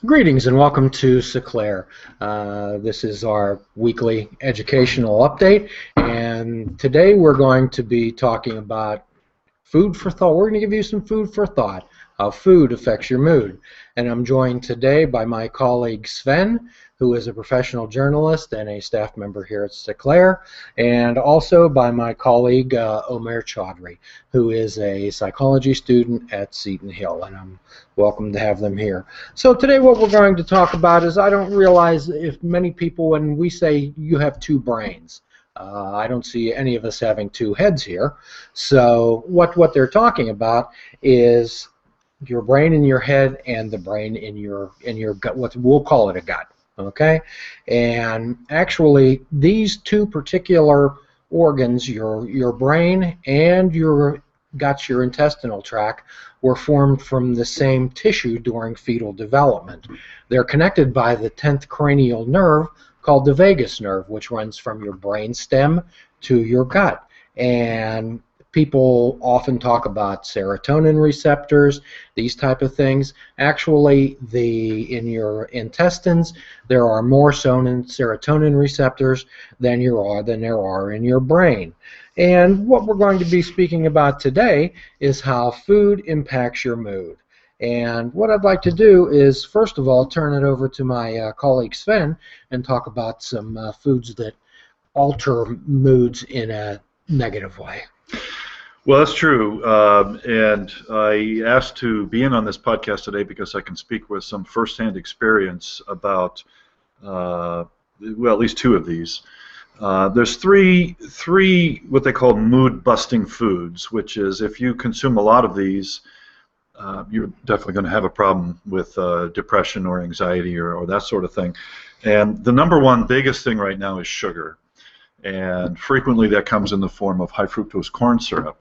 Greetings and welcome to Sinclair. This is our weekly educational update, and today we're going to be talking about food for thought. We're going to give you some food for thought, how food affects your mood. And I'm joined today by my colleague Sven, who is a professional journalist and a staff member here at Sinclair, and also by my colleague Omer Chaudhry, who is a psychology student at Seton Hill, and I'm welcome to have them here. So today what we're going to talk about is, I don't realize if many people, when we say you have two brains, I don't see any of us having two heads here. So what they're talking about is your brain in your head and the brain in your gut. What we'll call it a gut. Okay, and actually these two particular organs, your brain and your guts, your intestinal tract, were formed from the same tissue during fetal development. They're connected by the 10th cranial nerve called the vagus nerve, which runs from your brain stem to your gut. And people often talk about serotonin receptors, these type of things. Actually, in your intestines, there are more serotonin receptors than there are in your brain. And what we're going to be speaking about today is how food impacts your mood. And what I'd like to do is, first of all, turn it over to my colleague Sven and talk about some foods that alter moods in a negative way. Well, that's true, and I asked to be in on this podcast today because I can speak with some firsthand experience about, well, at least two of these. There's three what they call mood-busting foods, which is if you consume a lot of these, you're definitely going to have a problem with depression or anxiety or that sort of thing. And the number one biggest thing right now is sugar, and frequently that comes in the form of high fructose corn syrup.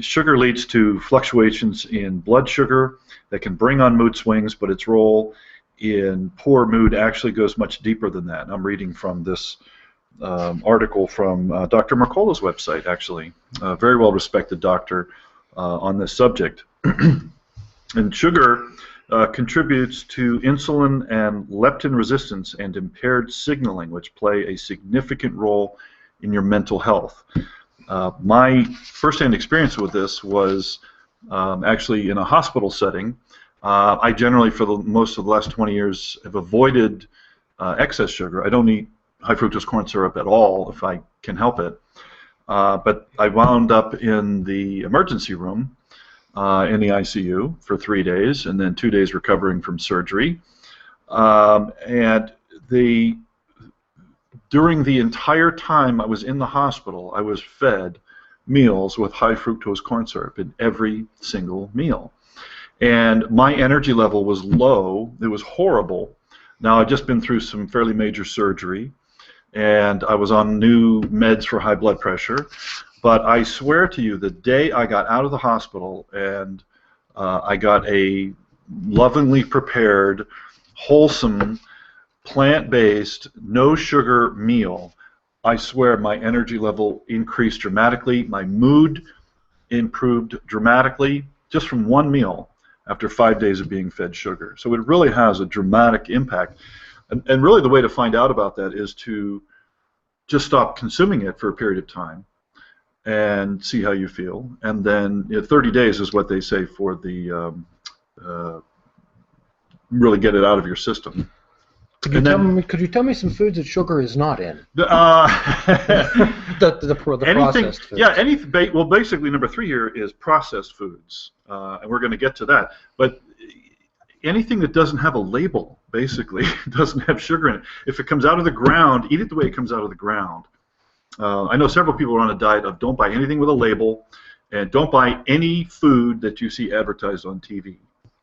Sugar leads to fluctuations in blood sugar that can bring on mood swings, but its role in poor mood actually goes much deeper than that. I'm reading from this article from Dr. Mercola's website, actually, a very well-respected doctor on this subject. And sugar contributes to insulin and leptin resistance and impaired signaling, which play a significant role in your mental health. My first-hand experience with this was actually in a hospital setting. I generally, for most of the last 20 years, have avoided excess sugar. I don't eat high fructose corn syrup at all if I can help it. But I wound up in the emergency room in the ICU for 3 days, and then 2 days recovering from surgery. During the entire time I was in the hospital, I was fed meals with high fructose corn syrup in every single meal. And my energy level was low. It was horrible. Now, I'd just been through some fairly major surgery, and I was on new meds for high blood pressure. But I swear to you, the day I got out of the hospital and I got a lovingly prepared, wholesome, plant-based, no-sugar meal, I swear my energy level increased dramatically. My mood improved dramatically just from one meal after 5 days of being fed sugar. So it really has a dramatic impact. And really the way to find out about that is to just stop consuming it for a period of time and see how you feel. And then 30 days is what they say for the really get it out of your system. Could you tell me some foods that sugar is not in? The processed foods. Yeah, anything. Well, basically, number 3 here is processed foods, and we're going to get to that. But anything that doesn't have a label, basically, doesn't have sugar in it. If it comes out of the ground, eat it the way it comes out of the ground. I know several people are on a diet of don't buy anything with a label, and don't buy any food that you see advertised on TV.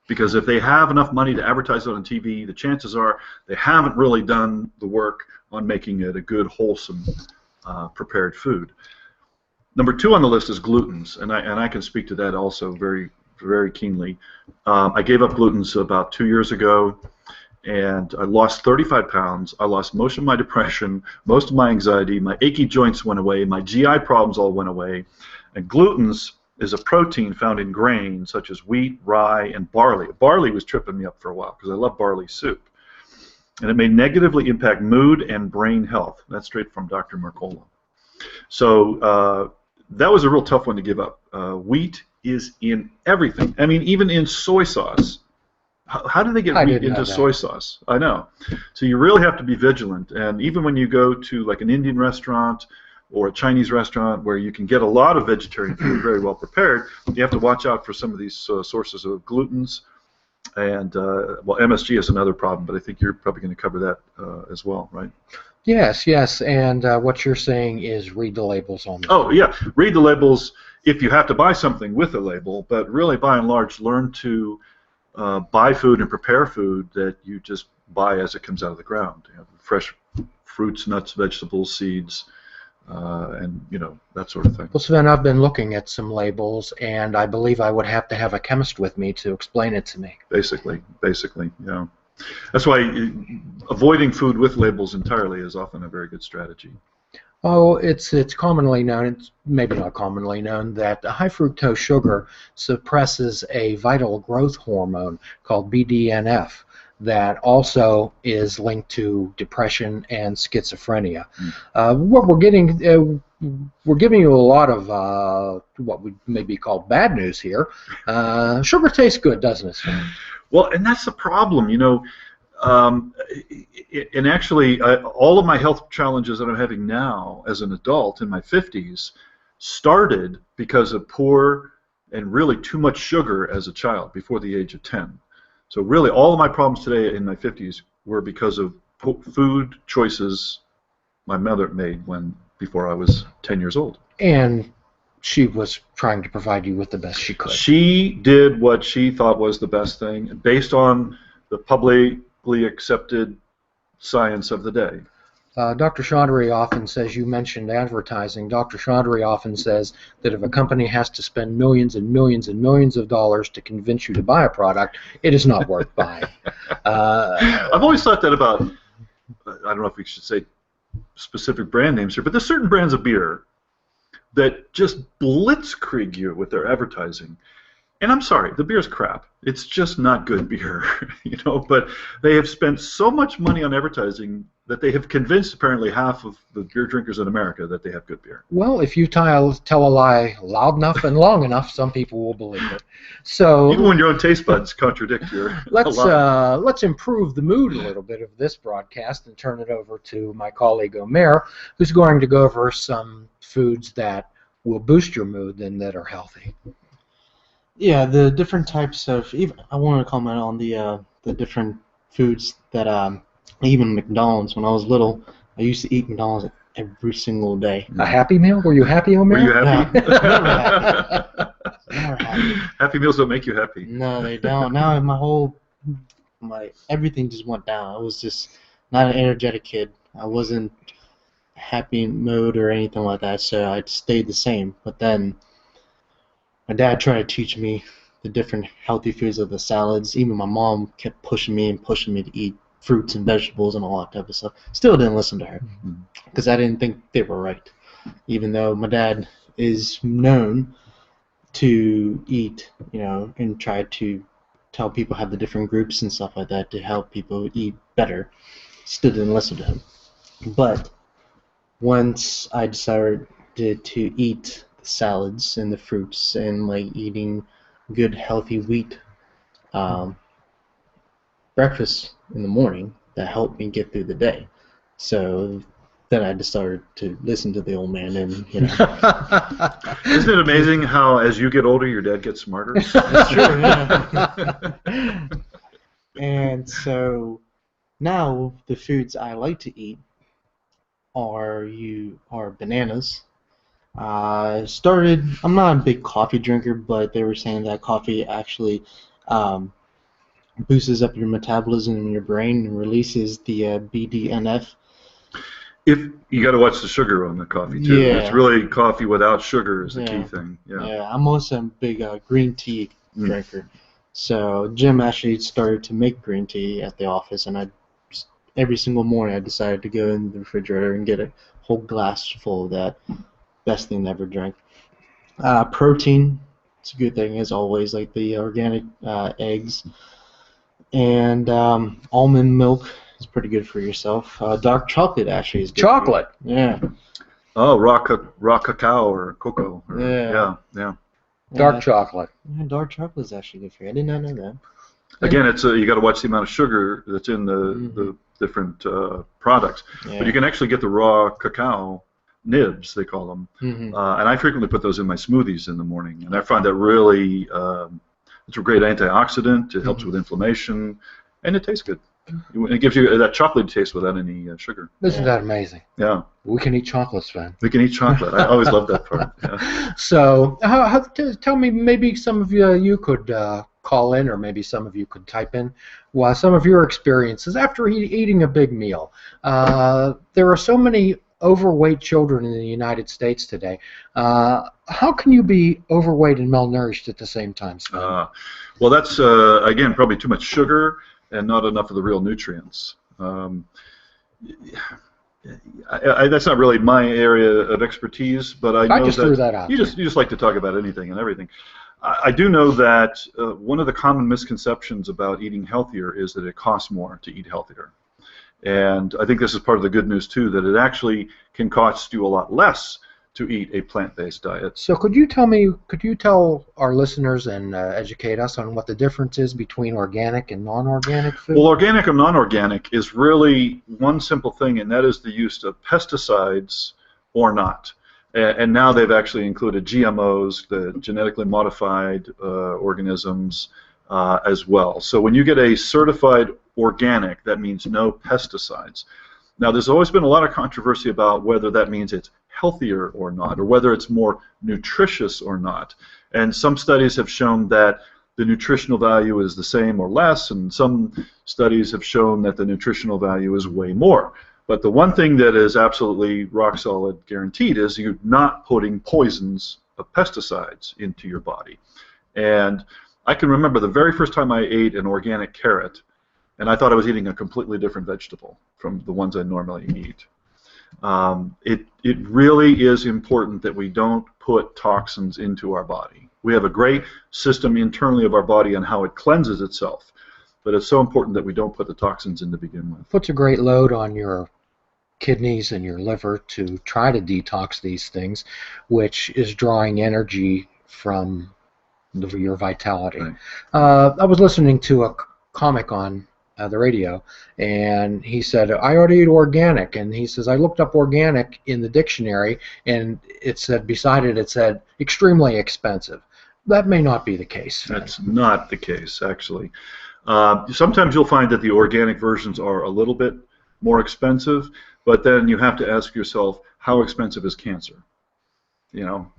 Because if they have enough money to advertise it on TV, the chances are they haven't really done the work on making it a good, wholesome, prepared food. Number 2 on the list is glutens, and I can speak to that also very, very keenly. I gave up glutens about 2 years ago, and I lost 35 pounds. I lost most of my depression, most of my anxiety, my achy joints went away, my GI problems all went away, and glutens is a protein found in grains such as wheat, rye, and barley. Barley was tripping me up for a while because I love barley soup. And it may negatively impact mood and brain health. That's straight from Dr. Mercola. So that was a real tough one to give up. Wheat is in everything. I mean, even in soy sauce. How do they get wheat into soy sauce? I know. So you really have to be vigilant. And even when you go to like an Indian restaurant or a Chinese restaurant where you can get a lot of vegetarian food very well prepared, you have to watch out for some of these sources of glutens. And, well, MSG is another problem, but I think you're probably going to cover that as well, right? Yes, yes, and what you're saying is read the labels on the food. Yeah, read the labels if you have to buy something with a label, but really, by and large, learn to buy food and prepare food that you just buy as it comes out of the ground. You know, fresh fruits, nuts, vegetables, seeds, and that sort of thing. Well, Sven, I've been looking at some labels, and I believe I would have to have a chemist with me to explain it to me. Basically, yeah. That's why avoiding food with labels entirely is often a very good strategy. Oh, it's commonly known, it's maybe not commonly known, that high fructose sugar suppresses a vital growth hormone called BDNF that also is linked to depression and schizophrenia. What we're giving you a lot of what would maybe call bad news here. Sugar tastes good, doesn't it, Sven? Well, and that's the problem, and actually, all of my health challenges that I'm having now as an adult in my 50s started because of poor and really too much sugar as a child before the age of 10. So really, all of my problems today in my 50s were because of food choices my mother made before I was 10 years old. And she was trying to provide you with the best she could. She did what she thought was the best thing based on the publicly accepted science of the day. Dr. Chaudhary often says, you mentioned advertising, Dr. Chaudhary often says that if a company has to spend millions and millions and millions of dollars to convince you to buy a product, it is not worth buying. I've always thought that about, I don't know if we should say specific brand names here, but there's certain brands of beer that just blitzkrieg you with their advertising. And I'm sorry, the beer's crap. It's just not good beer, but they have spent so much money on advertising that they have convinced apparently half of the beer drinkers in America that they have good beer. Well, if you tell a lie loud enough and long enough, some people will believe it. So even when your own taste buds contradict your let's improve the mood a little bit of this broadcast and turn it over to my colleague Omer, who's going to go over some foods that will boost your mood and that are healthy. Yeah, the different types of. I want to comment on the different foods that even McDonald's. When I was little, I used to eat McDonald's every single day. A Happy Meal? Were you happy, Omer? Were you happy? No, never happy. Never happy. Happy Meals don't make you happy. No, they don't. Now my everything just went down. I was just not an energetic kid. I wasn't happy in mode or anything like that, so I stayed the same. But then my dad tried to teach me the different healthy foods of the salads. Even my mom kept pushing me to eat fruits and vegetables and all that type of stuff. Still didn't listen to her because I didn't think they were right. Even though my dad is known to eat, and try to tell people have the different groups and stuff like that to help people eat better. Still didn't listen to him. But once I decided to eat salads and the fruits and like eating good healthy wheat breakfast in the morning, that helped me get through the day. So then I decided to listen to the old man and Isn't it amazing how as you get older your dad gets smarter? That's true, yeah. And so now the foods I like to eat are bananas. I'm not a big coffee drinker, but they were saying that coffee actually boosts up your metabolism in your brain and releases the BDNF. If you got to watch the sugar on the coffee too. Yeah. It's really coffee without sugar is the key thing. Yeah, I'm also a big green tea drinker. So Jim actually started to make green tea at the office, and every single morning I decided to go in the refrigerator and get a whole glass full of that. Best thing I ever drank. Protein it's a good thing as always. Like the organic eggs and almond milk is pretty good for yourself. Dark chocolate actually is good. Chocolate. For you. Yeah. Oh, raw cacao or cocoa. Or, Yeah. yeah. Dark chocolate. Yeah, dark chocolate is actually good for you. I did not know that. Again, it's you got to watch the amount of sugar that's in the different products. Yeah. But you can actually get the raw cacao nibs, they call them, and I frequently put those in my smoothies in the morning, and I find that really it's a great antioxidant. It helps with inflammation, and it tastes good. It gives you that chocolate taste without any sugar. Isn't that amazing? Yeah. We can eat chocolate, Sven. We can eat chocolate. I always love that part. Yeah. So, tell me, maybe some of you could call in, or maybe some of you could type in some of your experiences after eating a big meal. There are so many overweight children in the United States today. How can you be overweight and malnourished at the same time, Sven? Well, that's, again, probably too much sugar and not enough of the real nutrients. That's not really my area of expertise, but I know just threw that out. You just like to talk about anything and everything. I do know that one of the common misconceptions about eating healthier is that it costs more to eat healthier. And I think this is part of the good news, too, that it actually can cost you a lot less to eat a plant-based diet. So could you tell our listeners and educate us on what the difference is between organic and non-organic food? Well, organic and non-organic is really one simple thing, and that is the use of pesticides or not. And now they've actually included GMOs, the genetically modified organisms, as well. So when you get a certified organic, that means no pesticides. Now, there's always been a lot of controversy about whether that means it's healthier or not, or whether it's more nutritious or not. And some studies have shown that the nutritional value is the same or less, and some studies have shown that the nutritional value is way more. But the one thing that is absolutely rock solid guaranteed is you're not putting poisons of pesticides into your body. And I can remember the very first time I ate an organic carrot, and I thought I was eating a completely different vegetable from the ones I normally eat. It really is important that we don't put toxins into our body. We have a great system internally of our body on how it cleanses itself, but it's so important that we don't put the toxins in to begin with. Puts a great load on your kidneys and your liver to try to detox these things, which is drawing energy from your vitality. Right. I was listening to a comic on the radio, and he said, I ought to eat organic, and he says, I looked up organic in the dictionary, and it said, beside it, it said, extremely expensive. That may not be the case. That's not the case, actually. Sometimes you'll find that the organic versions are a little bit more expensive, but then you have to ask yourself, how expensive is cancer? You know,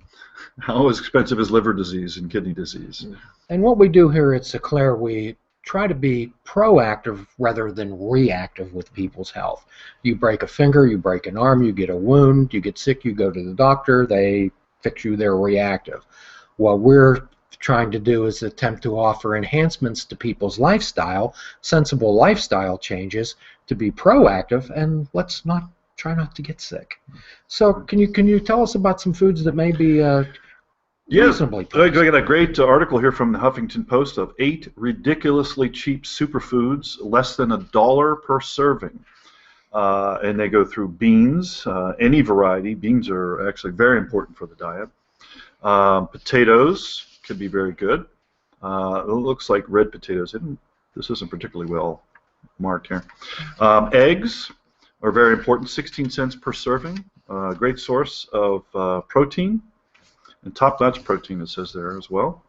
how expensive is liver disease and kidney disease? And what we do here at Sinclair, we try to be proactive rather than reactive with people's health. You break a finger, you break an arm, you get a wound, you get sick, you go to the doctor, they fix you, they're reactive. What we're trying to do is attempt to offer enhancements to people's lifestyle, sensible lifestyle changes to be proactive, and let's try not to get sick. So can you tell us about some foods that may be reasonably priced? I got a great article here from the Huffington Post of 8 ridiculously cheap superfoods, less than $1 per serving. And they go through beans, any variety. Beans are actually very important for the diet. Potatoes can be very good. It looks like red potatoes. This isn't particularly well marked here. Eggs are very important, 16 cents per serving. Great source of protein. And top-notch protein, it says there as well.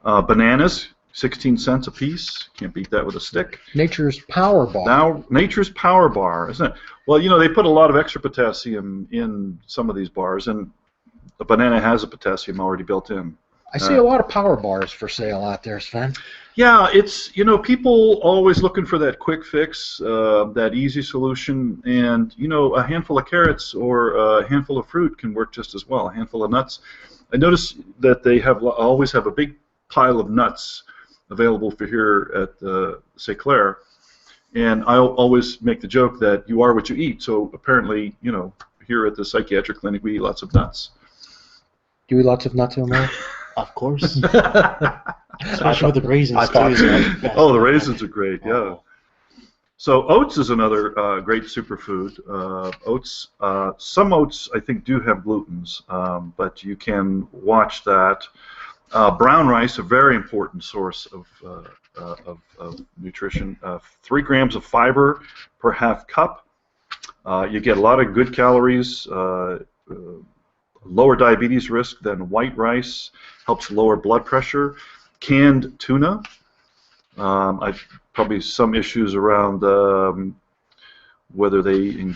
Bananas, 16 cents a piece. Can't beat that with a stick. Nature's Power Bar. Now, Nature's Power Bar, isn't it? Well, you know, they put a lot of extra potassium in some of these bars, and the banana has a potassium already built in. I see a lot of power bars for sale out there, Sven. Yeah, it's, you know, people always looking for that quick fix, that easy solution, and, you know, a handful of carrots or a handful of fruit can work just as well, a handful of nuts. I notice that they always have a big pile of nuts available for here at Sinclair, and I always make the joke that you are what you eat, so apparently, you know, here at the psychiatric clinic we eat lots of nuts. Do you eat lots of nuts, Omar? Of course. Especially with the raisins, I thought too. so. Like, yes. Oh, the raisins are great. Yeah. Oh. So oats is another great superfood. Oats, some oats I think do have glutens, but you can watch that. Brown rice, a very important source of nutrition. 3 grams of fiber per half cup. You get a lot of good calories. Lower diabetes risk than white rice. Helps lower blood pressure. Canned tuna. Probably some issues around whether they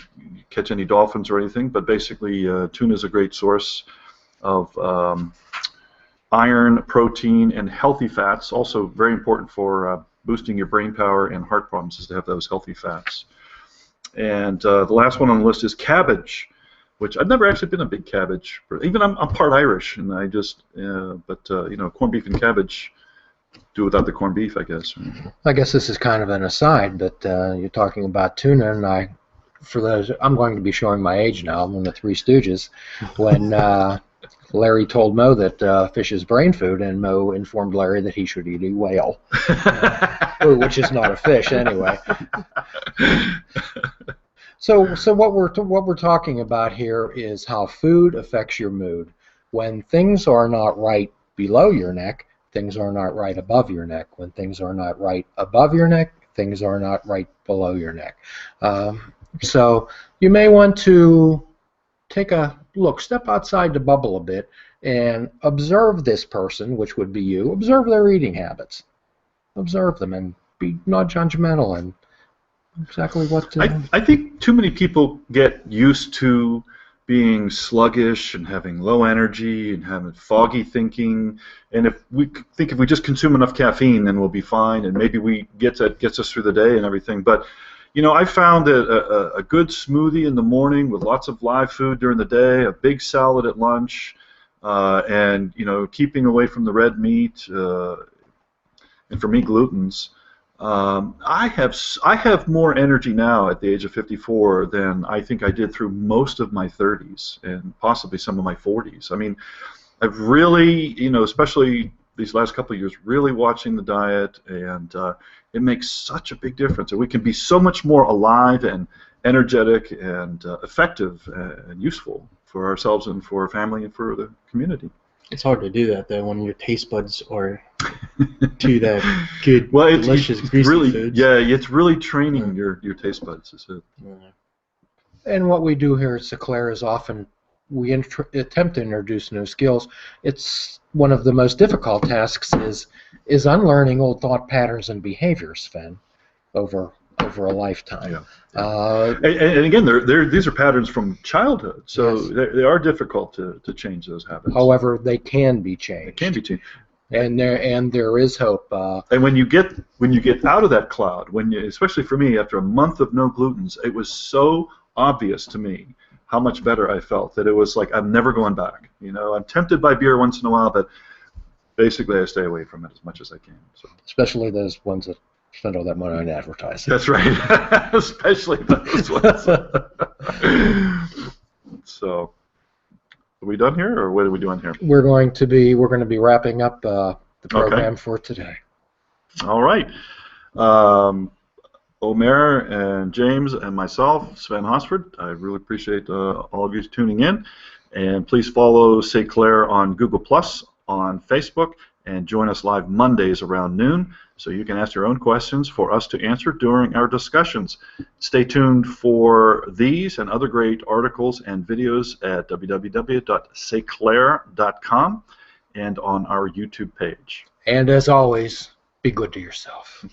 catch any dolphins or anything, but basically tuna is a great source of iron, protein, and healthy fats. Also very important for boosting your brain power and heart problems is to have those healthy fats. And the last one on the list is cabbage, which I've never actually been a big cabbage. Even I'm part Irish, and I just, but you know, corned beef and cabbage. Do without the corned beef, I guess. I guess this is kind of an aside, but you're talking about tuna, and for those, I'm going to be showing my age now. I'm in the Three Stooges. When Larry told Moe that fish is brain food, and Moe informed Larry that he should eat a whale, which is not a fish anyway. So what we're talking about here is how food affects your mood. When things are not right below your neck, things are not right above your neck. When things are not right above your neck, things are not right below your neck. So you may want to take a look, step outside the bubble a bit, and observe this person, which would be you. Observe their eating habits. Observe them and be not judgmental and exactly what. I think too many people get used to being sluggish and having low energy and having foggy thinking, and if we just consume enough caffeine, then we'll be fine, and maybe we gets us through the day and everything. But you know, I found that a good smoothie in the morning with lots of live food during the day, a big salad at lunch, and you know, keeping away from the red meat, and for me, glutens. I have more energy now at the age of 54 than I think I did through most of my 30s and possibly some of my 40s. I mean, I've really, you know, especially these last couple of years, really watching the diet, and it makes such a big difference. And we can be so much more alive and energetic and effective and useful for ourselves and for our family and for the community. It's hard to do that, though, when your taste buds are to that good, well, delicious, greasy really, foods. Yeah, it's really training your taste buds. Is it? Yeah. And what we do here at Sinclair is often we attempt to introduce new skills. It's one of the most difficult tasks is unlearning old thought patterns and behaviors, Sven, over a lifetime. Yeah. And again, these are patterns from childhood, so yes, they are difficult to change those habits. However, they can be changed. They can be changed. And there is hope. And when you get out of that cloud, especially for me, after a month of no glutens, it was so obvious to me how much better I felt that it was like I'm never going back. You know, I'm tempted by beer once in a while, but basically I stay away from it as much as I can. So. Especially those ones that spend all that money on advertising. That's right. Especially those ones. So. Are we done here, or what are we doing here? We're going to be wrapping up the program for today. All right. Omer and James and myself, Sven Hosford, I really appreciate all of you tuning in. And please follow St. Clair on Google Plus, on Facebook, and join us live Mondays around noon so you can ask your own questions for us to answer during our discussions. Stay tuned for these and other great articles and videos at www.stclair.com and on our YouTube page. And as always, be good to yourself.